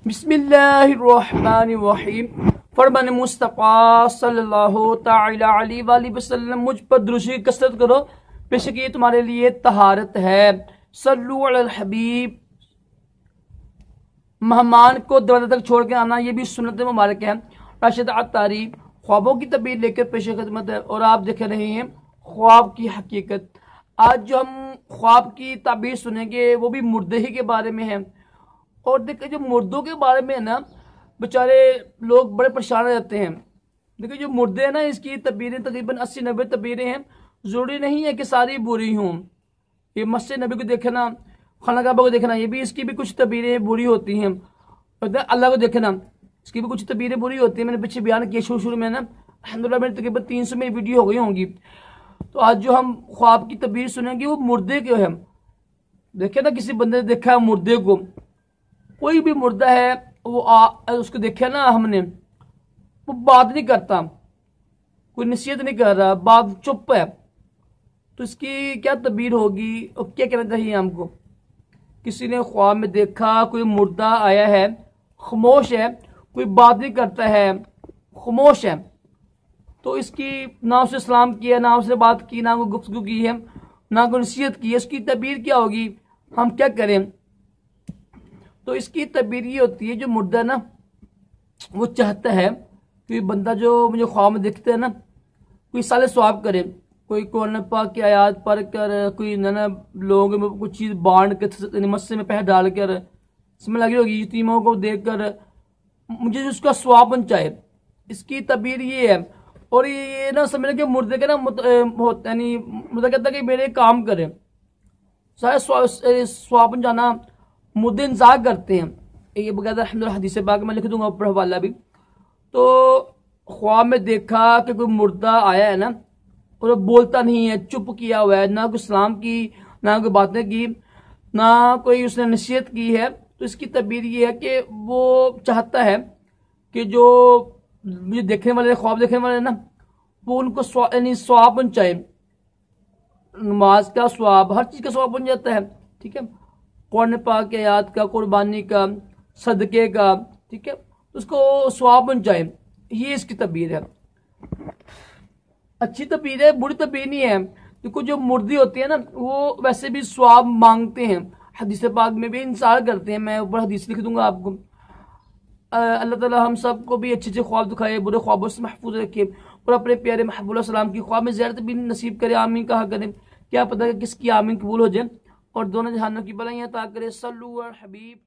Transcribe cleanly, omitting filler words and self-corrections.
بسم اللہ الرحمن الرحیم۔ فرمان مصطفیٰ صلی اللہ تعالی علیہ وآلہ وسلم، مجھ پر درود کی کثرت کرو، بے شک یہ تمہارے لیے طہارت ہے۔ صلو علی الحبیب۔ مہمان کو دروازے تک چھوڑ کے آنا یہ بھی سنت مبارک ہے۔ راشد عطاری خوابوں کی تعبیر لے کر پیش خدمت ہے، اور آپ دیکھ رہے ہیں خواب کی حقیقت۔ آج جو ہم خواب کی تعبیر سنیں گے وہ بھی مردے ہی کے بارے میں ہے۔ اور دیکھیں جو مردوں کے بارے میں ہے نا، بیچارے لوگ بڑے پریشان رہتے ہیں۔ دیکھیں جو مردے ہیں نا، اس کی تعبیریں تقریباً 80-90 تعبیریں ہیں۔ ضروری نہیں ہے کہ ساری بری ہوں۔ یہ مسجد نبی کو دیکھنا، خانہ کعبہ کو دیکھنا، یہ بھی اس کی بھی کچھ تعبیریں بری ہوتی ہیں۔ اللہ کو دیکھنا، اس کی بھی کچھ تعبیریں بری ہوتی ہیں۔ میں نے پیچھے بیان کیا شروع میں نا، الحمدللہ میری تقریباً 300 میں ویڈیو ہو گئی ہوں گی۔ تو آج جو ہم خواب کی تعبیر سنیں گے وہ مردے کے ہے۔ دیکھیں نا، کسی بندے نے دیکھا مردے کو، کوئی بھی مردہ ہے، وہ اس کو دیکھا نا ہم نے، وہ بات نہیں کرتا، کوئی نصیحت نہیں کر رہا، بات چپ ہے، تو اس کی کیا تعبیر ہوگی اور کیا کہنا چاہیے ہم کو؟ کسی نے خواب میں دیکھا کوئی مردہ آیا ہے، خاموش ہے، کوئی بات نہیں کرتا ہے، خاموش ہے، تو اس کی نہ اسے سلام کیا، نہ اسے بات کی، نہ کوئی گفتگو کی ہے، نہ کوئی نصیحت کی ہے، اس کی تعبیر کیا ہوگی؟ ہم کیا کریں؟ تو اس کی تعبیر یہ ہوتی ہے، جو مردہ نا وہ چاہتا ہے کہ بندہ جو مجھے خواب میں دیکھتا ہے نا، کوئی صالح ثواب کرے، کوئی قرآن پاک کی آیات پڑھ کر، کوئی نہ لوگوں میں کچھ چیز بانٹ کر، مسجد میں پیسے ڈال کر، اس میں لگی ہوگی یتیموں کو دیکھ کر مجھے اس کا ثواب پہنچائے۔ اس کی تعبیر یہ ہے۔ اور یہ نہ سمجھنا کہ مردے کے نا یعنی مردہ کہتا ہے کہ میرے کام کرے، سارے ثواب پہنچانا مردے انتظار کرتے ہیں۔ یہ بغیر الحمدللہ حدیث پاک میں لکھ دوں گا اوپر حوالہ بھی۔ تو خواب میں دیکھا کہ کوئی مردہ آیا ہے نا، اور وہ بولتا نہیں ہے، چپ کیا ہوا ہے، نہ کوئی سلام کی، نہ کوئی باتیں کی، نہ کوئی اس نے نصیحت کی ہے، تو اس کی تعبیر یہ ہے کہ وہ چاہتا ہے کہ جو مجھے دیکھنے والے، خواب دیکھنے والے نا، وہ ان کو یعنی ثواب پہنچائے۔ نماز کا ثواب، ہر چیز کا ثواب پہنچ جاتا ہے، ٹھیک ہے، قرآن پاک کے آیات کا، قربانی کا، صدقے کا، ٹھیک ہے، اس کو ثواب پہنچائے۔ یہ اس کی تعبیر ہے۔ اچھی تعبیر ہے، بری تعبیر نہیں ہے۔ دیکھو جو مردی ہوتی ہے نا، وہ ویسے بھی ثواب مانگتے ہیں، حدیث پاک میں بھی انصار کرتے ہیں۔ میں اوپر حدیث لکھ دوں گا آپ کو۔ اللہ تعالیٰ ہم سب کو بھی اچھے خواب دکھائے، برے خوابوں سے محفوظ رکھے، اور اپنے پیارے محبوب علیہ السلام کی خواب میں زیارت بھی نصیب کرے۔ آمین کہا کرے، کیا پتہ کہ کس کی آمین قبول ہو جائے، اور دونوں جہانوں کی بلائیاں عطا کرے۔ صلو علی الحبیب۔